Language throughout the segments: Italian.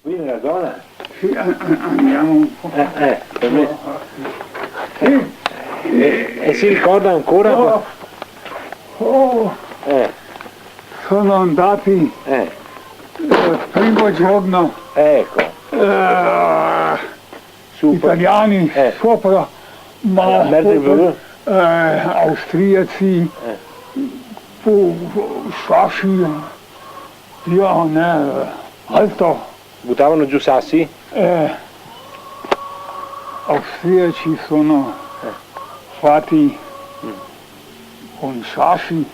Qui nella zona? Sì, andiamo un po'. Per me. Sì. E si ricorda ancora? Sono andati il primo giorno Ecco. Super. italiani sopra, ma austriaci, sassi, io ne alto. Buttavano giù sassi? Austriaci sono fatti con sassi,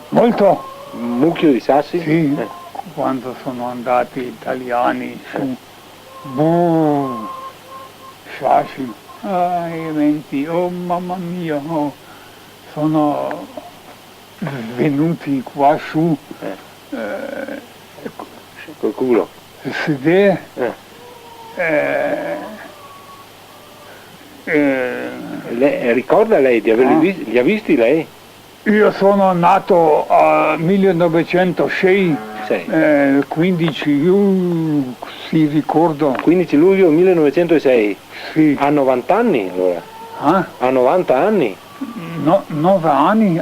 molto. Un mucchio di sassi? Sì, quando sono andati italiani su, sassi, eventi, oh mamma mia, sono venuti qua su, Col culo? sedere, Ricorda lei di averli li ha visti lei? io sono nato a 1906, 15, si ricordo. 15 luglio 1906. Sì. Ha 90 anni allora? Ha 90 anni? No, 9 anni?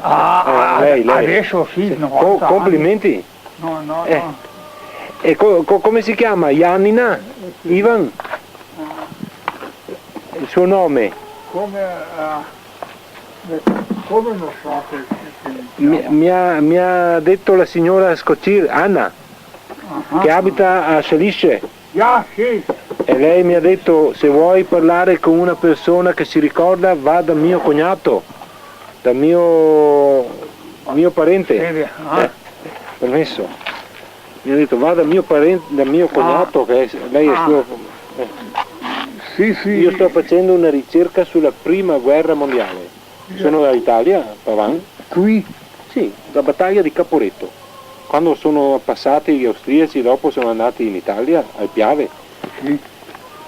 Lei. Adesso sì, 90 complimenti. anni. No. E come si chiama? Janina? Ivan? Il suo nome? Come lo so che Mi ha detto la signora Scocir, Anna, che abita a Salisce. Sì. E lei mi ha detto, se vuoi parlare con una persona che si ricorda, va dal mio cognato, dal mio parente. Permesso. Mi ha detto, va dal mio parente, dal mio cognato, che lei è suo. Sì. Io sto facendo una ricerca sulla prima guerra mondiale. Sono dall'Italia, Pavan. Qui? Sì, la battaglia di Caporetto. Quando sono passati gli austriaci, dopo sono andati in Italia, al Piave. Sì.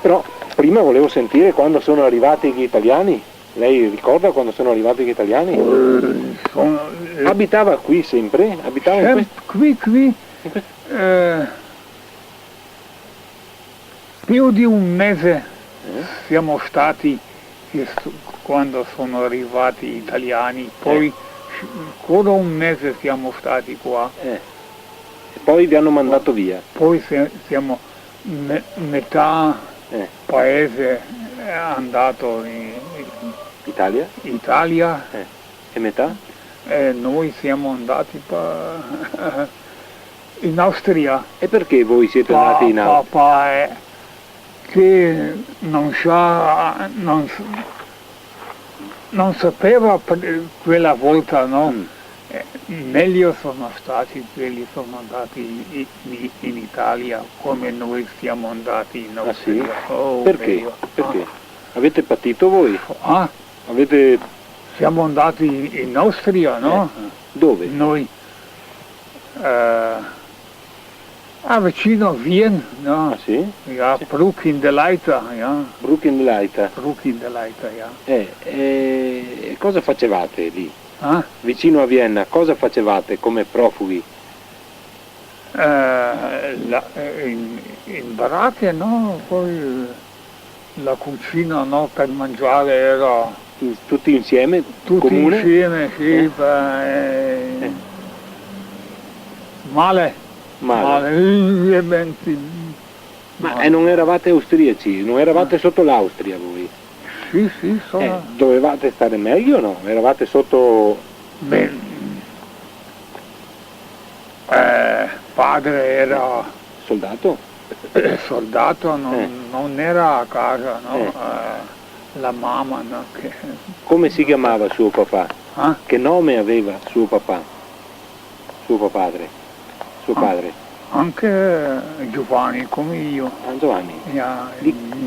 Però prima volevo sentire quando sono arrivati gli italiani. Lei ricorda quando sono arrivati gli italiani? Abitava qui sempre? Abitava in questo? Qui. Più di un mese siamo stati quando sono arrivati gli italiani, poi ancora un mese siamo stati qua. E poi vi hanno mandato via? Poi siamo metà paese è andato in Italia. E metà? E noi siamo andati in Austria. E perché voi siete andati in Austria? Papà che non sapeva quella volta, no? Meglio sono stati quelli sono andati in Italia come noi siamo andati in Austria. Sì? Perché? Perché? Avete patito voi? Siamo andati in Austria, no? Dove? Noi vicino a Wien, no? Sì? Ja, Bruck in der Leiter, ja. Bruck in der Leiter. Bruck in der Leiter, ja. E cosa facevate lì? Vicino a Vienna, cosa facevate come profughi? In baracche, no? Poi la cucina, no? Per mangiare era... Tutti insieme? Tutti comune? Insieme, sì. Male. Ma non eravate austriaci, non eravate sotto l'Austria voi? Sì, sono... dovevate stare meglio o no? Eravate sotto... padre era... Soldato? Soldato, non era a casa, no? La mamma, no? Come si chiamava suo papà? Che nome aveva suo papà? Suo padre? Suo padre? Anche Giovanni, come io. Giovanni?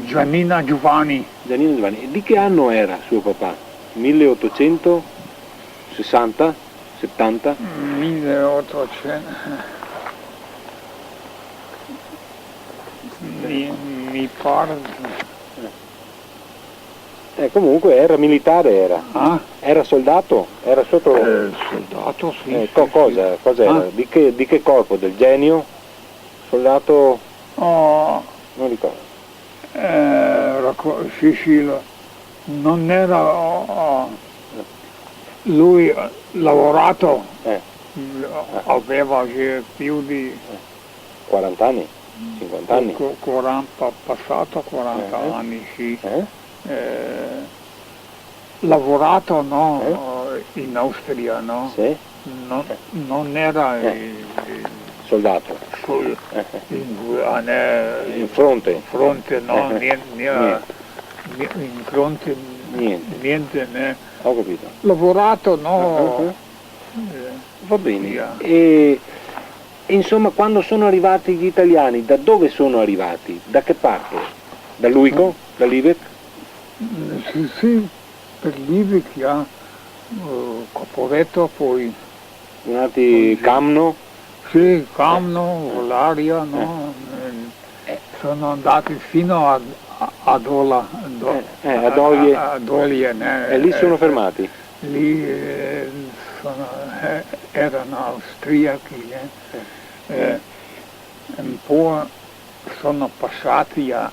Giannina Giovanni. Giannina Giovanni. Di che anno era suo papà? 1860? 70? 1800. Mi pare. Comunque era militare, era soldato? Era sotto... soldato, sì. Cos'era? Di che corpo? Del Genio? Soldato, Oh, non ricordo. sì, non era, lui lavorato, aveva più di 40 anni? 50 anni? 40, passato 40 anni, sì. Eh? Lavorato, no, in Austria, no? Sì? Non era Soldato. in fronte? fronte, no, in fronte niente, né. Ho capito. Lavorato, no. Va bene. Yeah. E insomma, quando sono arrivati gli italiani, da dove sono arrivati? Da che parte? Da Luico? Da Libec? Sì, per Libec, ja. Caporetto, poi Camno? sì, Camno, Volaria, no? Sono andati fino ad Ola, ad Olie. ad Olie, né? E lì sono fermati? Lì erano austriaci, un po' sono passati a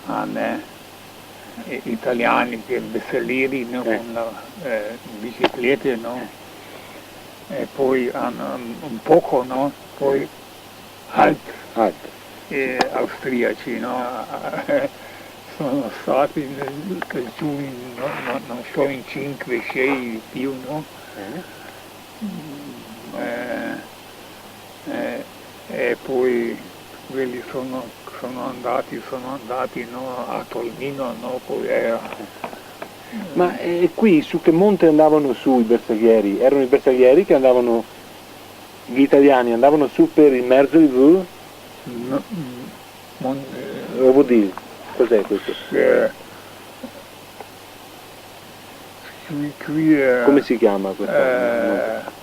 italiani che Besselliri, no, con la biciclette, no? E poi un poco, no? Poi austriaci, no? Sono stati giù, non so, in 5-6 più, no? E poi quelli sono andati, no, a Tolmino, no? Poi Ma qui su che monte andavano su i bersaglieri? Erano i bersaglieri che andavano, gli italiani andavano su per il Merzeliveau? Ovodil, cos'è questo? Come si chiama questo?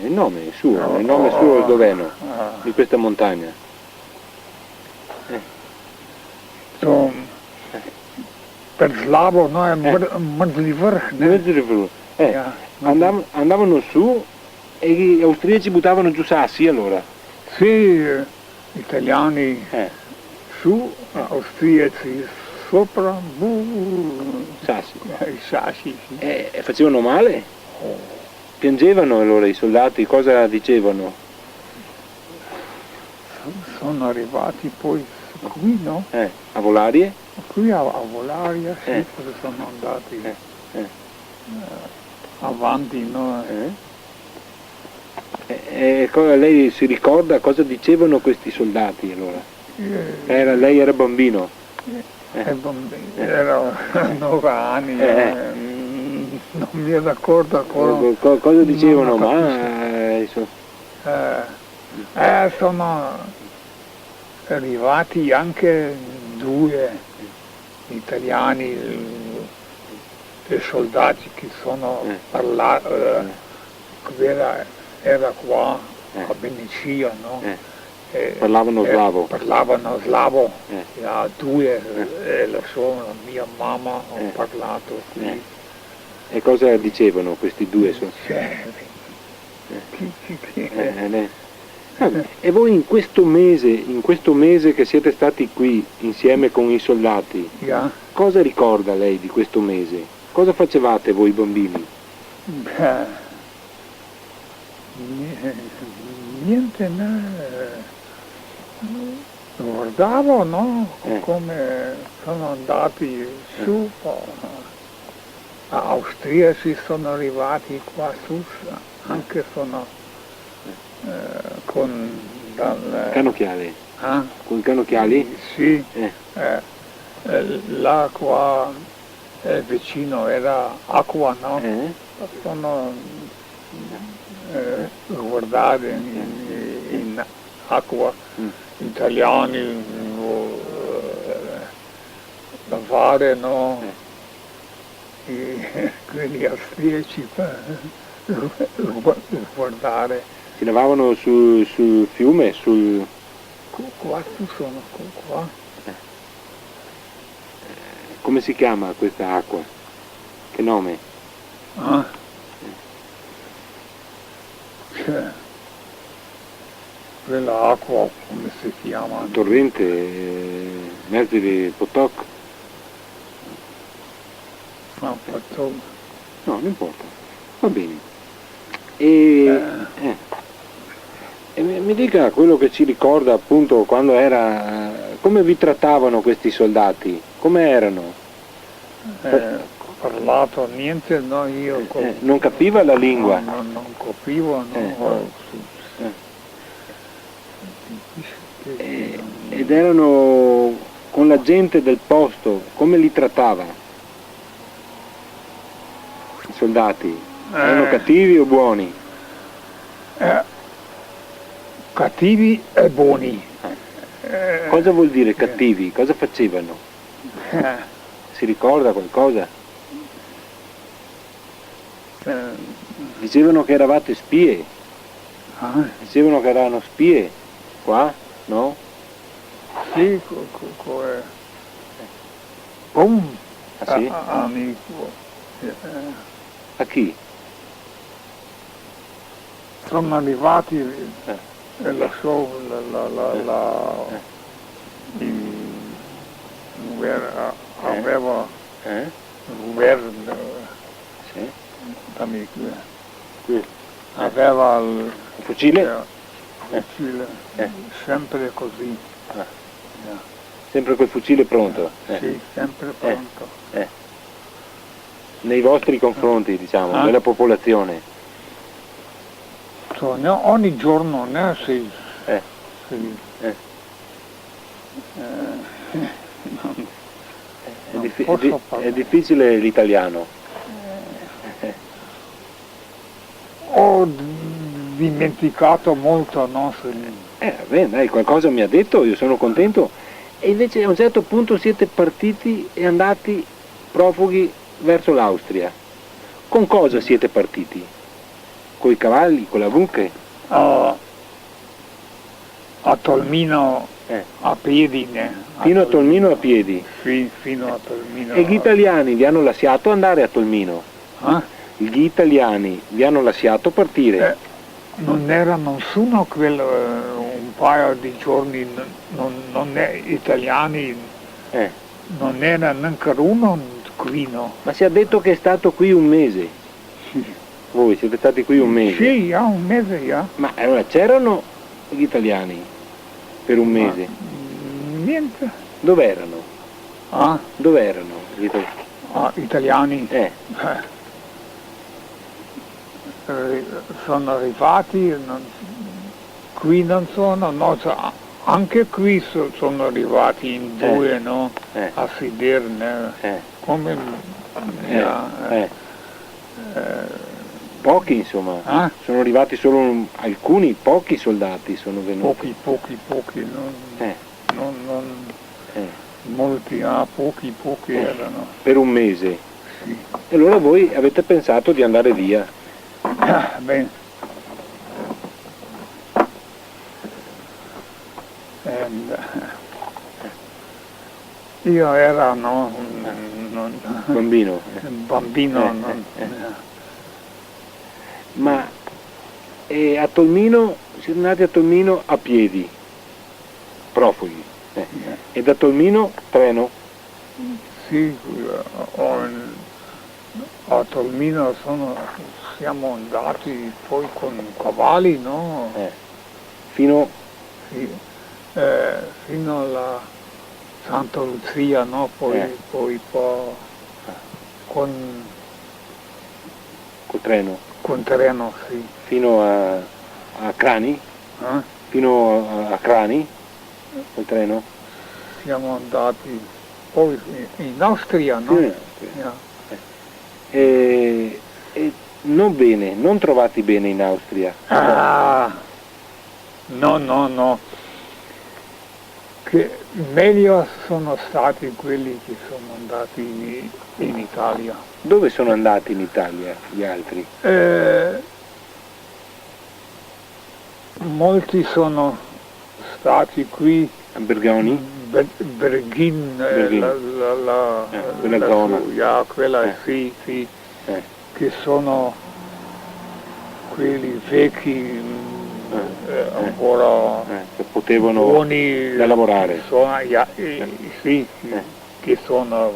Il nome suo sloveno, di questa montagna. Per Slavo, no, è Mrzli Vrh, Merzeliveau. Andavano su e gli austriaci buttavano giù sassi allora? Sì, italiani su, austriaci sopra, Sassi. i sassi, sì. E facevano male? Piangevano allora i soldati, cosa dicevano? Sono arrivati poi qui, no? A Volarie? Qui a Volaria, sì, sono andati avanti, no? Lei si ricorda cosa dicevano questi soldati allora? Lei era bambino? Era 9 anni, non mi ricordo cosa dicevano, sono arrivati anche 2 italiani, soldati che sono parlati, era qua a Benicia, no? Parlavano slavo? Parlavano slavo, 2, la mia mamma ha parlato qui. E cosa dicevano questi 2? E voi in questo mese che siete stati qui insieme con i soldati, cosa ricorda lei di questo mese? Cosa facevate voi bambini? Niente, guardavo, no? Come sono andati su, a austriaci sono arrivati qua su, anche sono con Canocchiale? Con i canocchiali? Sì, là qua vicino era acqua, no? Sono guardati in acqua, italiani, lavare, no? Quelli austriaci guardare. Si lavavano sul fiume? Qua sono qua. Come si chiama questa acqua? Che nome? quella acqua, come si chiama? torrente, mezzo di Potok? No, Potok. No, non importa, va bene. E mi dica quello che ci ricorda appunto quando era, come vi trattavano questi soldati, come erano? Parlato niente, no, io non capiva la lingua? Non capivo, no. Ed erano con la gente del posto, come li trattava? I soldati? Erano cattivi o buoni? Cattivi e buoni. Cosa vuol dire cattivi? Cosa facevano? Si ricorda qualcosa? Dicevano che eravate spie. Dicevano che erano spie. Qua? No? Sì, boom. Ah sì? Amico. A chi? Sono arrivati e lasciò aveva Sì. dammi qui. Qui. Aveva il Fucile? fucile, sempre così. Sempre col fucile pronto? Sì, sempre pronto. Nei vostri confronti, diciamo, della popolazione? Ogni giorno, né? Sì. È difficile l'italiano. Ho dimenticato molto, no? Beh, dai, qualcosa mi ha detto, io sono contento. E invece a un certo punto siete partiti e andati profughi verso l'Austria. Con cosa siete partiti? Coi cavalli, con le mucche? A Tolmino a piedi, né? Fino a Tolmino a piedi? Sì, fino a Tolmino. E gli italiani vi hanno lasciato andare a Tolmino? Gli italiani vi hanno lasciato partire? Non era nessuno quello, un paio di giorni, non è italiani, non era neanche uno qui, no. Ma si è detto che è stato qui un mese? Voi siete stati qui un mese? Sì, un mese, Ma allora c'erano gli italiani per un mese? Niente. Dove erano? Dove erano gli italiani? Italiani? Sono arrivati, qui non sono, no, anche qui sono arrivati in due, no? A sedere, come pochi insomma, sono arrivati solo alcuni, pochi soldati sono venuti. Pochi, non molti, pochi erano. Per un mese? Sì. E allora voi avete pensato di andare via? Bene. Io ero bambino. Bambino. Ma a Tolmino, siete andati a Tolmino a piedi, profughi, e da Tolmino treno? Sì, a Tolmino siamo andati poi con cavalli, no? Fino? Sì, fino alla Santa Lucia, no? Poi con treno? Con treno, sì. Fino a Crani? Fino a Crani? Col treno? Siamo andati poi in Austria, no? E non bene, non trovati bene in Austria? No. Che meglio sono stati quelli che sono andati in Italia. Dove sono andati in Italia gli altri? Molti sono stati qui a Bergoni? Berghin, quella zona. Quella sì, che sono quelli vecchi ancora che potevano buoni da lavorare. Sì, che sono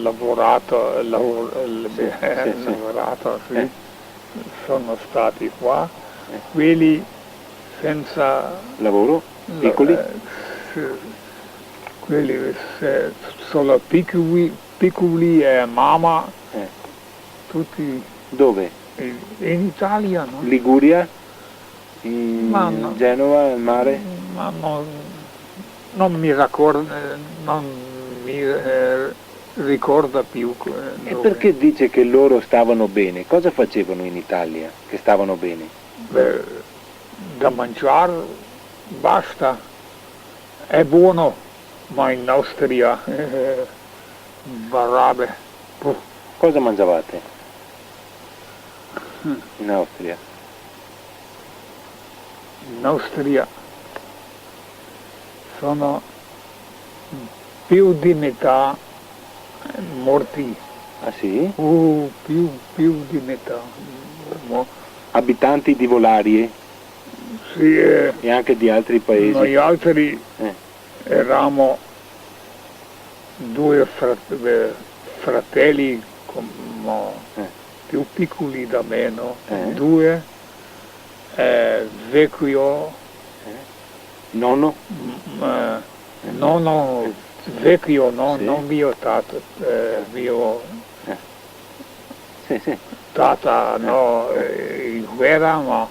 lavorato, sì, sono stati qua, quelli senza Lavoro? Piccoli? Quelli solo piccoli e mamma, tutti Dove? in Italia, no? Liguria? In Genova, il mare? Ma non mi ricorda più E dove. perché dice che loro stavano bene? Cosa facevano in Italia che stavano bene? Beh, da mangiare basta, è buono, ma in Austria barabe. Cosa mangiavate in Austria? In Austria sono più di metà morti. Ah sì? Più di metà. Abitanti di Volarie? Sì, E anche di altri paesi? noi altri eravamo due fratelli più piccoli da me, no? Due, vecchio, Nonno? nonno vecchio, no? Sì. Non mio tata, mio Sì. tata, no, in guerra, ma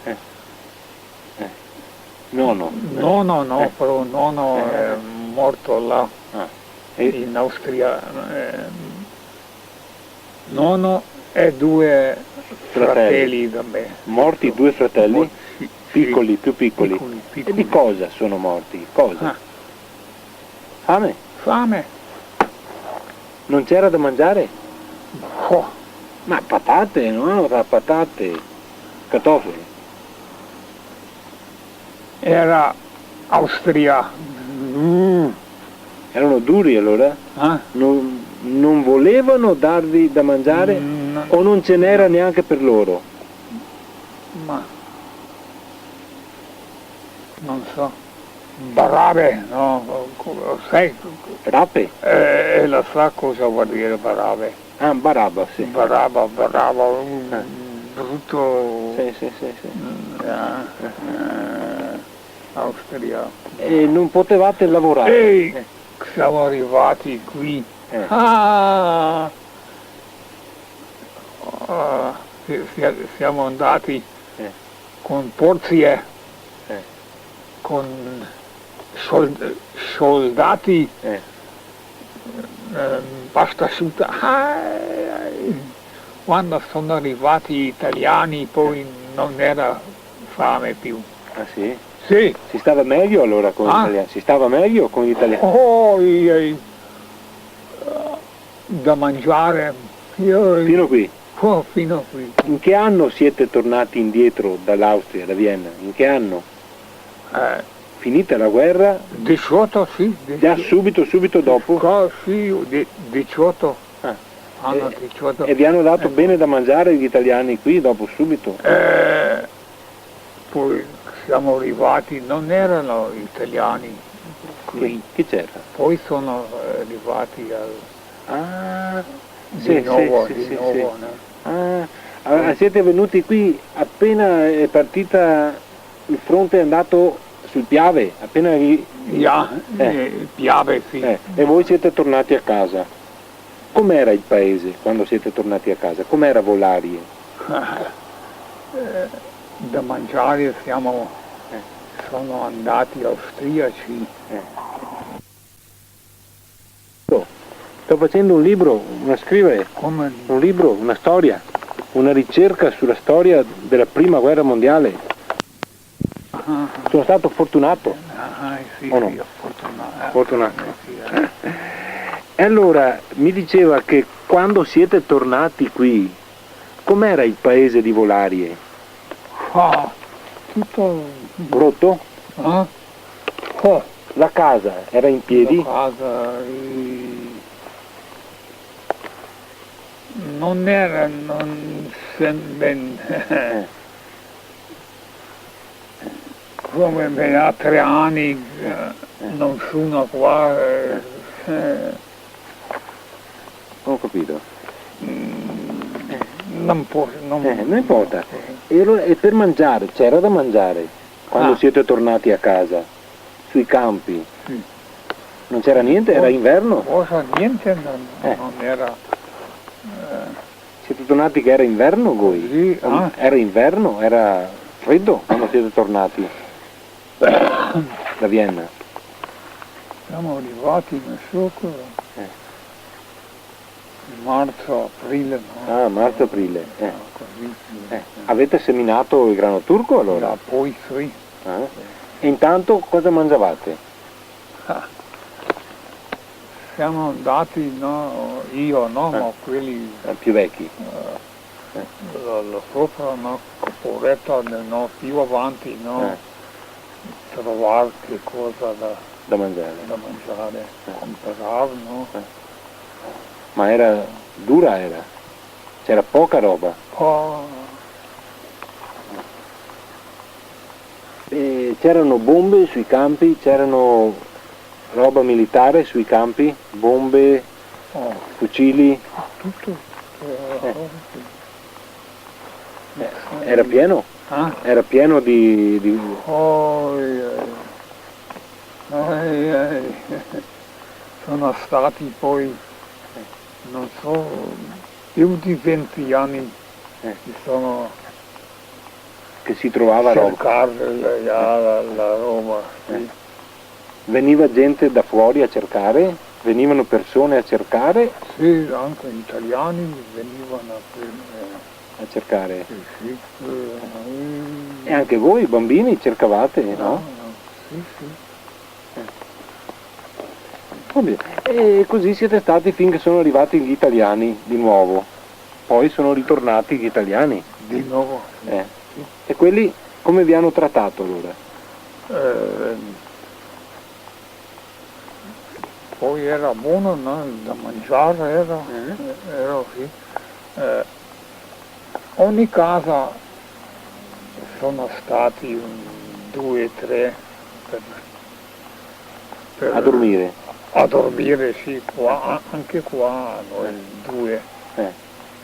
Nonno? nonno, però nonno è morto là in Austria. Nonno e due fratelli da me. Morti due fratelli? Sì, Piccoli, più piccoli. E di cosa sono morti? Cosa? Fame? Fame. Non c'era da mangiare? Oh, Ma patate, no? Patate, cartoffi. era Austria. Erano duri allora? Non volevano darvi da mangiare o non ce n'era neanche per loro? Ma non so. Barabe, no? Sai? Rape? La sa cosa vuol dire barabe? Ah, barabba, sì. Baraba, brutto. Sì. Austria. E non potevate lavorare? Ehi, siamo arrivati qui. Siamo andati con porzie, con soldati, pasta asciutta. Quando sono arrivati gli italiani poi non era fame più. Ah sì? Sì. Si stava meglio allora con gli italiani? Si stava meglio con gli italiani? Da mangiare. Fino qui? Fino qui. In che anno siete tornati indietro dall'Austria, da Vienna? In che anno? Finita la guerra? 18, sì. 18. Già subito dopo? Sì, 18. Anno 18. E vi hanno dato bene da mangiare gli italiani qui dopo subito? Poi siamo arrivati, non erano italiani qui. Chi c'era? Poi sono arrivati di nuovo. No? Allora, siete venuti qui appena è partita, il fronte è andato sul Piave, appena Piave, sì. E voi siete tornati a casa. Com'era il paese quando siete tornati a casa? Com'era Volarie? Da mangiare sono andati austriaci. Sto facendo un libro, scrivere un libro, una storia, una ricerca sulla storia della prima guerra mondiale. Sono stato fortunato. Sì, o no? Sì, Fortunato. E allora mi diceva che quando siete tornati qui, com'era il paese di Volarie? Tutto Rotto? La casa era in piedi? La casa non era, come per altri anni non sono qua. Ho capito. Non Non importa. E per mangiare, c'era da mangiare quando siete tornati a casa, sui campi? Sì. Non c'era niente? Era inverno? Cosa niente, non era. Siete tornati che era inverno voi? Sì, Era inverno? Era freddo quando siete tornati da Vienna? Siamo arrivati nel soccorso. Marzo, aprile, no? Ah, marzo-aprile. Così, sì. Avete seminato il grano turco allora? Poi sì. E intanto cosa mangiavate? Siamo andati, no, io no, ma quelli Più vecchi? là sopra, no, Caporetto, no, più avanti, no, trovare che cosa Da mangiare. comprare, no. Ma era dura era? C'era poca roba? E c'erano bombe sui campi? C'erano roba militare sui campi? Bombe? Fucili? Tutto. Era pieno? Era pieno di... Sono stati poi, non so, più di 20 anni che sono che si trovava roba? cercare la roba. Sì. Veniva gente da fuori a cercare? Venivano persone a cercare? Sì, anche gli italiani venivano A cercare. sì. E anche voi bambini cercavate, no? Sì. Va bene. E così siete stati finché sono arrivati gli italiani di nuovo. Poi sono ritornati gli italiani. Di nuovo. E quelli come vi hanno trattato allora? Poi era buono, no? Da mangiare era sì. Ogni casa sono stati 2 o 3 A dormire? A dormire, sì, qua, anche qua noi 2.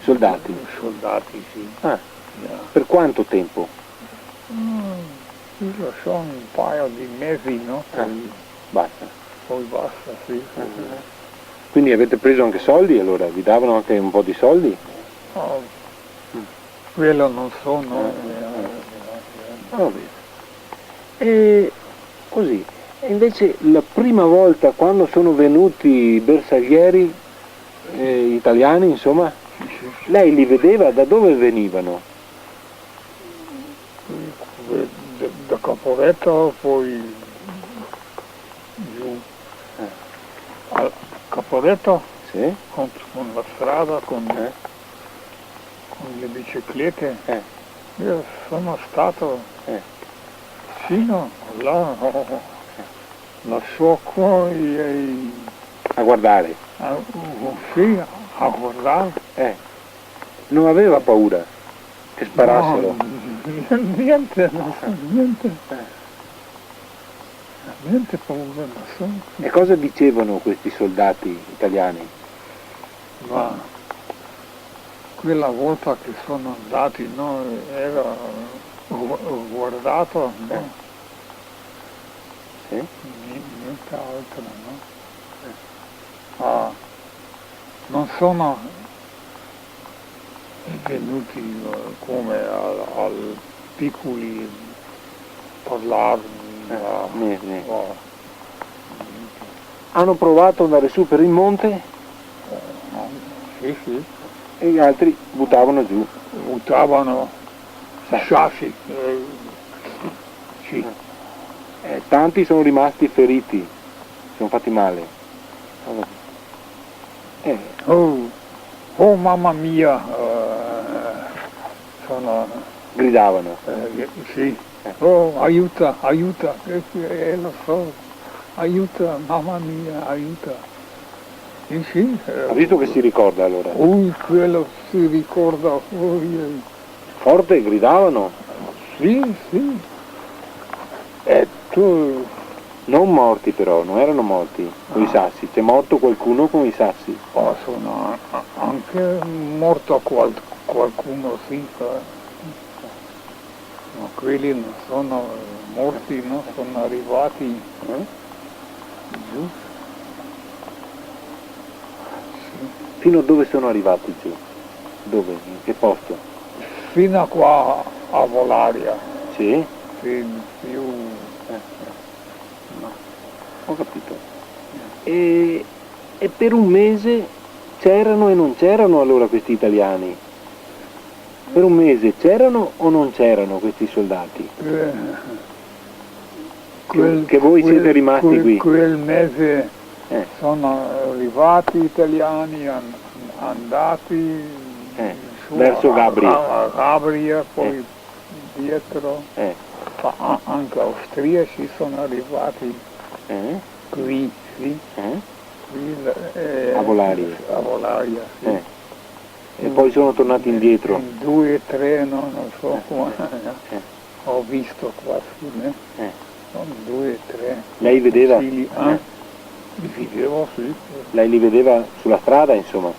Soldati? Soldati, sì. Per quanto tempo? Lo so, un paio di mesi, no? Basta. Poi basta, sì. Quindi avete preso anche soldi allora? Vi davano anche un po' di soldi? Quello non so, no? Va bene. E così. E invece la prima volta quando sono venuti i bersaglieri italiani, insomma, lei li vedeva? Da dove venivano? Da Caporetto, poi giù. Al Caporetto, Sì? con la strada, con le biciclette. Io sono stato fino là, lasciò poi A guardare? sì, a guardare. Non aveva paura che sparassero? No, niente, niente paura, non so. E cosa dicevano questi soldati italiani? Ma quella volta che sono andati, no, era guardato, no? Sì? Niente altro, no? Non sono venuti come al piccoli parlare. Hanno provato ad andare su per il monte Sì. e gli altri buttavano giù. Buttavano sassi. Sì. Tanti sono rimasti feriti, sono fatti male. Oh mamma mia, Gridavano. sì. Oh, aiuta, lo so, aiuta, mamma mia, aiuta. Sì. Ha visto che si ricorda allora? Quello si ricorda. Forte gridavano? Sì. tu Non morti però, non erano morti con i sassi, c'è morto qualcuno con i sassi. sono anche morto qualcuno, sì, ma quelli non sono morti, no? Sono arrivati giù. Fino a dove sono arrivati giù? Dove? In che posto? Fino a qua a Volaria, Sì? sì, più Ho capito. E per un mese c'erano e non c'erano allora questi italiani? Per un mese c'erano o non c'erano questi soldati? Che voi siete rimasti qui? Quel mese sono arrivati italiani, andati su verso Gabria. a Gabria, poi dietro, anche austriaci sono arrivati qui, sì, qui, A Volaria. a Volaria, sì. E poi sono tornati indietro. In 2 o 3, no, non so come, ho visto qua su, sono 2 o 3. Lei vedeva? Li vedevo, sì. Lei li vedeva sulla strada, insomma?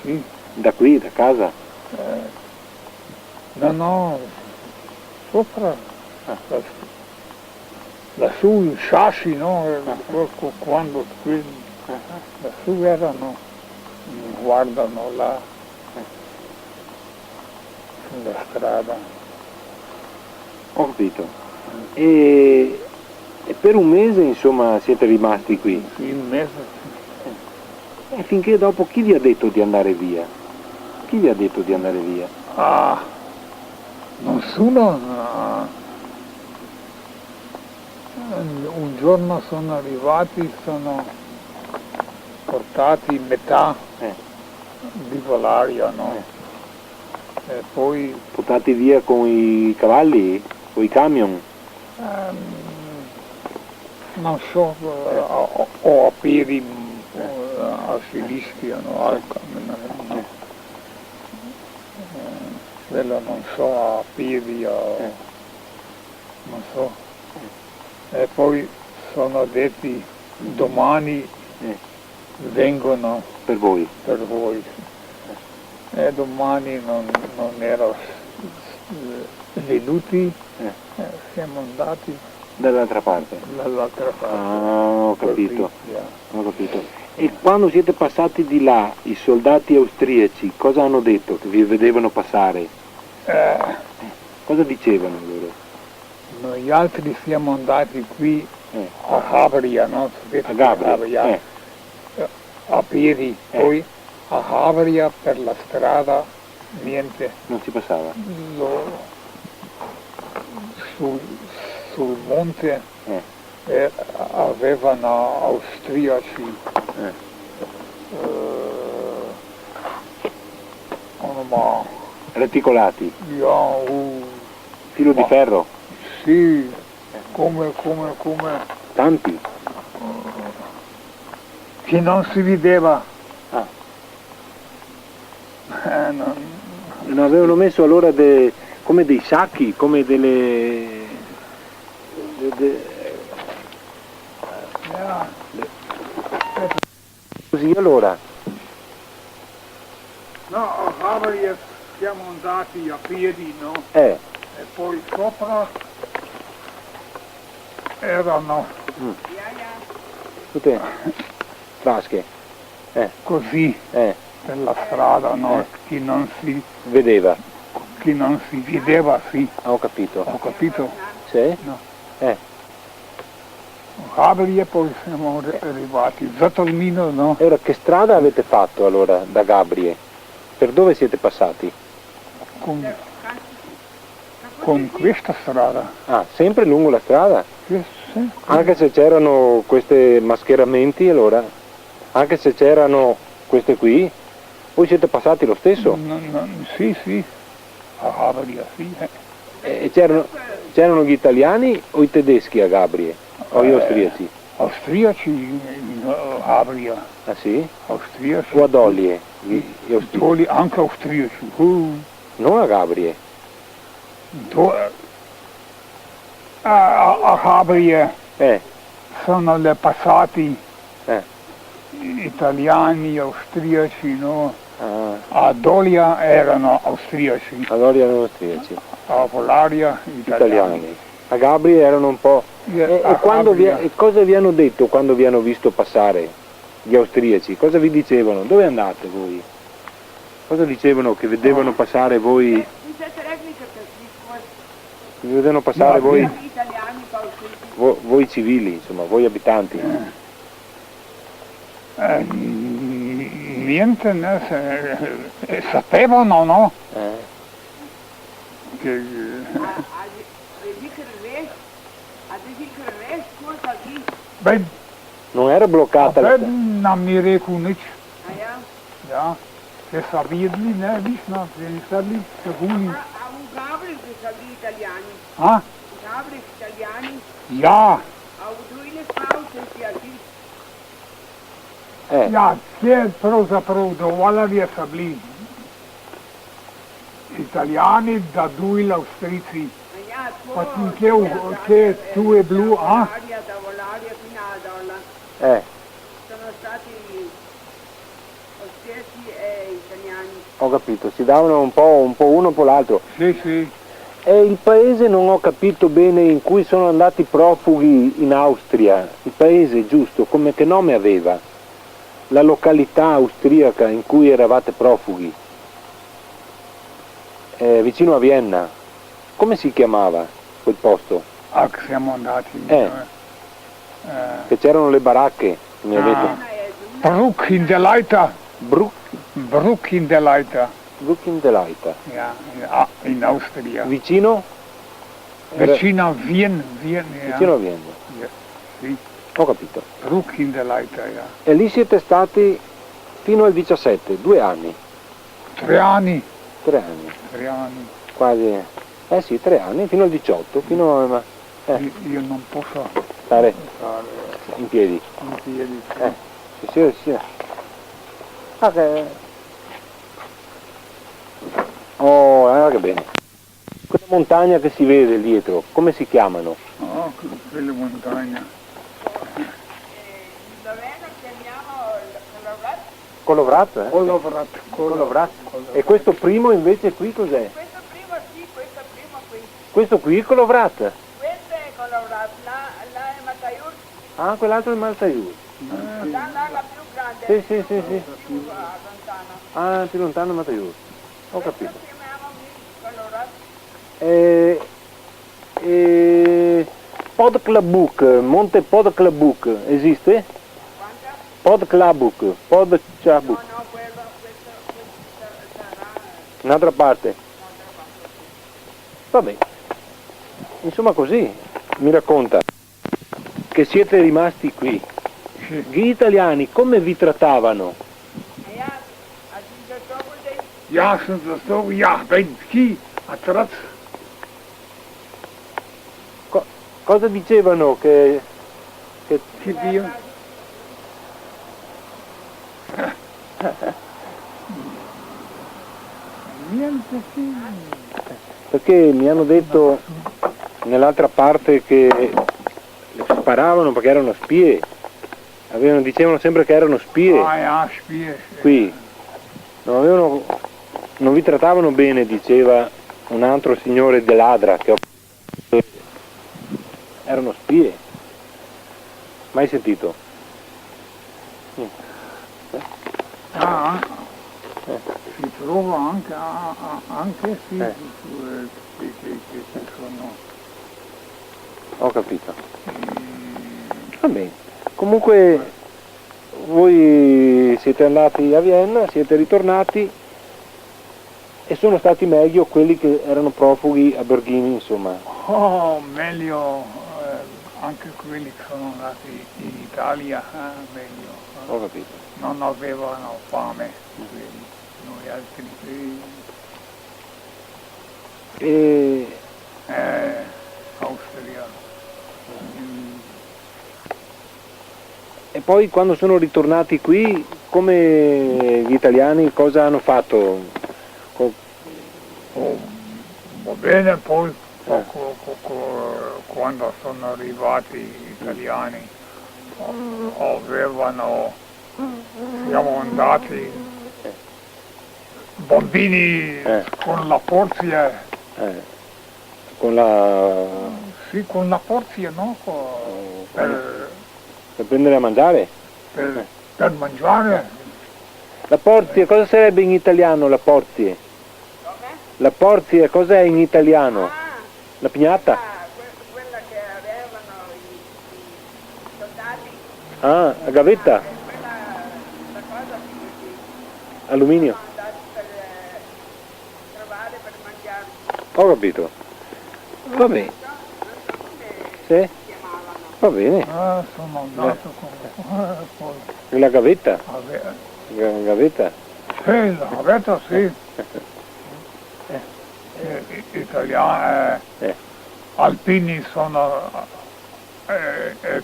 Sì. Da qui, da casa? No, sopra, lassù i sassi, no? Quando qui, lassù erano, guardano là, sulla strada. Ho capito. E per un mese, insomma, siete rimasti qui? Sì, un mese. E finché dopo chi vi ha detto di andare via? Chi vi ha detto di andare via? Nessuno. Un giorno sono arrivati, sono portati metà di Volaria, no? E poi... Portati via con i cavalli? Con i camion? Non so, o a piedi, a sinistra, no? Al camminare, no? Quello non so, a piedi, non so. E poi sono detti domani vengono Per voi? per voi. E domani non ero venuti, siamo andati Dall'altra parte? dall'altra parte. Ho capito. Ho capito. E quando siete passati di là, i soldati austriaci cosa hanno detto che vi vedevano passare? Cosa dicevano loro? Noi altri siamo andati qui a Gabria, no? A Gabria? A piedi, poi a Gabria per la strada niente. Non si passava? Sul monte avevano austriaci Reticolati? Filo di ferro? Sì, come Tanti? che non si vedeva. Non avevano messo allora come dei sacchi, come delle... Così allora? No, a Gabria siamo andati a piedi, no? E poi sopra erano tutte frasche? così per la strada, no? Chi non si vedeva, sì. Ho capito. Ho capito? Sì? No. Gabria e poi siamo arrivati. Zatolmino, no? E ora che strada avete fatto allora da Gabrie? Per dove siete passati? Con questa strada. Sempre lungo la strada? Sì. Anche se c'erano questi mascheramenti allora? Anche se c'erano queste qui? Voi siete passati lo stesso? Sì. A Gabria, sì. E c'erano gli italiani o i tedeschi a Gabrie? O gli austriaci? Austriaci in Gabria. Ah sì? Austriaci. O ad Ollie? Anche austriaci. Non a Gabrie? a Gabrie Eh, sono le passati eh. italiani, austriaci, no? Ah, A Dolia erano austriaci, allora erano austriaci, a Volaria italiani. italiani. A Gabri erano un po'... E A quando Gabria, e cosa vi hanno detto quando vi hanno visto passare gli austriaci? Cosa vi dicevano? Dove andate voi? Cosa dicevano che vedevano passare voi? Vi vedevano passare No, voi, voi civili, insomma, voi abitanti. niente, ne, sapevano, no? Che, beh, Non era bloccata la... nam ni rekel nič. Ja, se so videli, ne, nismo prinesli, se huni. A? Ja, ja, vse pravzaprav dovolj so bili Italijani, da dujli Avstrijci. Pa kje tu je bilo, a? Sono stati austriaci e italiani. Ho capito, si davano un po' uno un po' l'altro. Sì, sì. E il paese non ho capito bene in cui sono andati profughi in Austria, il paese giusto, come che nome aveva? La località austriaca in cui eravate profughi, vicino a Vienna, come si chiamava quel posto? Ah, che siamo andati. Che c'erano le baracche, mi avete... Bruck in der Leiter. Bruck in der Leiter. Bruck in der Leiter. Ja, in Austria. Vicino? Vicino a Wien. Ja. Vicino a Vienna. Ja, sì. Ho capito. Bruck in der Leiter, ja. E lì siete stati fino al 17, 2 anni. 3 anni. 3 anni. 3 anni. Quasi. Sì, 3 anni, fino al 18, fino a... Io non posso stare in piedi. In piedi. Sì. Ah, oh, guarda che bene. Quella montagna che si vede dietro, come si chiamano? Oh, quelle montagne. Colovrat? Colovrat. E questo primo invece qui cos'è? Questo primo sì, questo primo qui. Questo qui è Colovrat? Questo è Colovrat, là è Mataiur. Ah, quell'altro è Maltaiur. Là la più grande. Sì. Più lontano. Ah, più lontano è Mataiur. Ho capito. Questo chiamiamo Colovrat. Podklabuk, Monte Podklabuk, esiste? Quanta? Podklabuk, Podklabuk. No, questo sarà... Un'altra parte. Va bene. Insomma così, mi racconta che siete rimasti qui. Gli italiani come vi trattavano? Ja, sunt zo, ja, bij ski, a trots. Cosa dicevano che Dio. Niente, sì. Perché mi hanno detto nell'altra parte che sparavano perché erano spie. Dicevano sempre che erano spie. Ah, ja, spie. Qui. Non vi trattavano bene, diceva un altro signore dell'Adra che erano spie. Mai sentito? Ah, si trova anche sì, che sono. Ho capito. Va bene. Comunque voi siete andati a Vienna, siete ritornati e sono stati meglio quelli che erano profughi a Berghini, insomma. Oh, meglio anche quelli che sono andati in Italia, meglio. Ho capito. Non avevano fame, quelli, noi altri Austria. E poi quando sono ritornati qui, come gli italiani, cosa hanno fatto? Va bene, poi quando sono arrivati gli italiani siamo andati bambini con la portia. Con la... Sì, con la portia, no? Per prendere a mangiare? per mangiare. La portia, cosa sarebbe in italiano la portia? La portia, cos'è in italiano? La pignata? Quella che avevano i soldati. Ah, la gavetta? Quella, la cosa che Alluminio? sono andati per trovare per mangiare. Ho capito. Va bene. Non so come Sì? chiamavano. Va bene. Sono andato con La gavetta? poi, La gavetta? sì, la gavetta sì. Italiani, alpini sono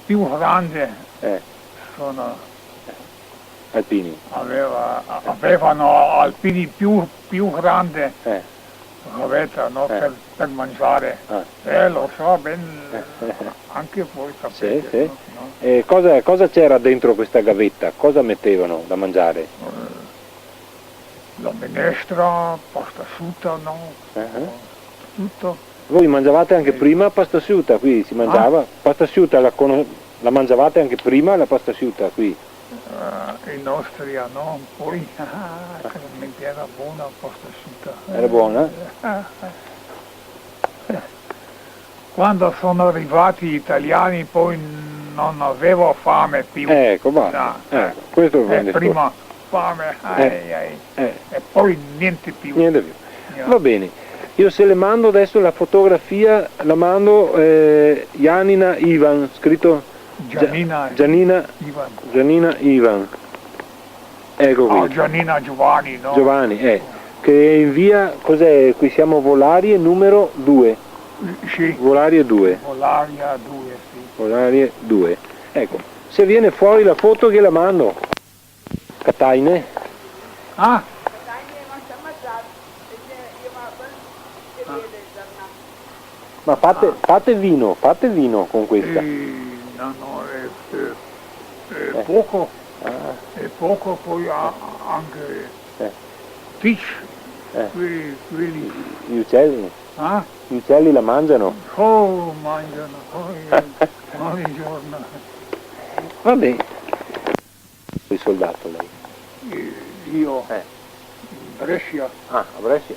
più grandi, sono, Alpini. avevano alpini più grandi gavetta, no? Per mangiare. Lo so ben, anche voi sapete. Sì, sì. No? E cosa c'era dentro questa gavetta? Cosa mettevano da mangiare? La minestra, pasta asciutta, no? Tutto. Voi mangiavate anche prima pasta asciutta, qui si mangiava? Pasta asciutta la mangiavate anche prima la pasta asciutta qui? In Austria, no? Poi veramente era buona pasta asciutta. Era buona? Quando sono arrivati gli italiani poi non avevo fame più. Ecco, va. No, Questo lo prende prima fame, e poi niente più. Niente più. Va bene. Io se le mando adesso la fotografia, la mando Janina Ivan, scritto Giannina Ivan. Giannina Ivan. Ecco qui. Giannina Giovanni, no? Giovanni, che è in via, cos'è? Qui siamo Volarie numero 2. Sì. Volarie 2. Volaria 2, sì. Volarie 2. Ecco, se viene fuori la foto che la mando. Kataine. Ma fate vino con questa. No, è poco. È poco, poi anche fish, quelli. Gli uccelli? Gli uccelli la mangiano? Oh, mangiano, ogni giorno. Va bene. Il soldato lei? Io, Brescia. A Brescia?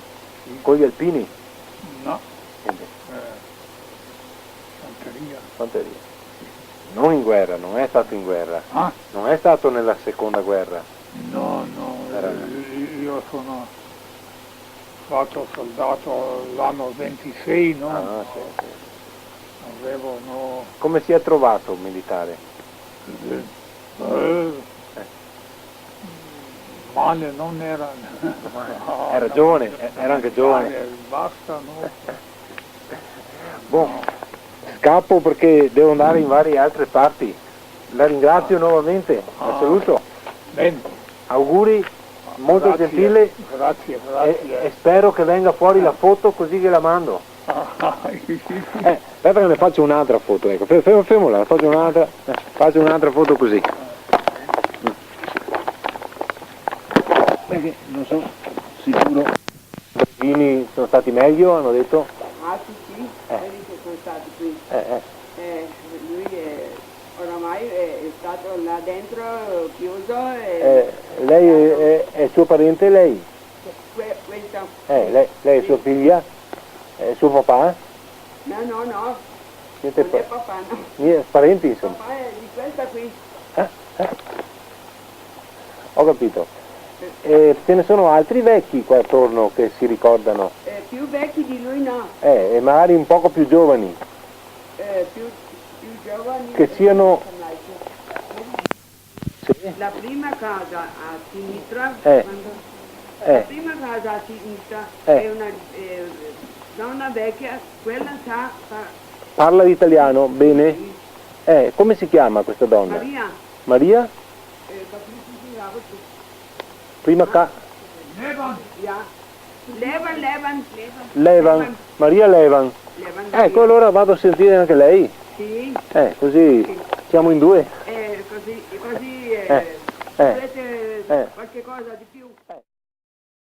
Con gli alpini? No. Niente. Santeria. Fanteria. Non in guerra, non è stato in guerra. Non è stato nella seconda guerra. No, io sono fatto soldato l'anno 26, no? Sì. Avevo, no. Come si è trovato un militare? Male non era. Era giovane, era anche giovane. Basta, no? Buon. Scappo perché devo andare in varie altre parti. La ringrazio nuovamente, la saluto. Bene. Auguri, molto gentile. Grazie. E spero che venga fuori la foto così che la mando. Aspetta che ne faccio un'altra foto, ecco. Fermola, faccio un'altra foto così. Perché non sono sicuro. I bambini sono stati meglio, hanno detto? Sì, quelli che sono stati qui. Lui oramai è stato là dentro chiuso Lei è suo parente, lei? Questo. Lei è sua figlia? È suo papà? No. Niente Non è papà, no. Niente, parenti insomma. Papà è di questa qui. Ho capito. Ce ne sono altri vecchi qua attorno che si ricordano? Più vecchi di lui no. E magari un poco più giovani. Più giovani. Che siano... Sì. La prima casa a sinistra, la prima casa a sinistra è una donna vecchia, quella sa... Parla l'italiano, bene? Come si chiama questa donna? Maria. Maria? Prima Levan. Ja. Levan. Levan. Maria Levan. Ecco, allora vado a sentire anche lei. Sì. Così Sì. siamo in due. Così volete qualche cosa di più?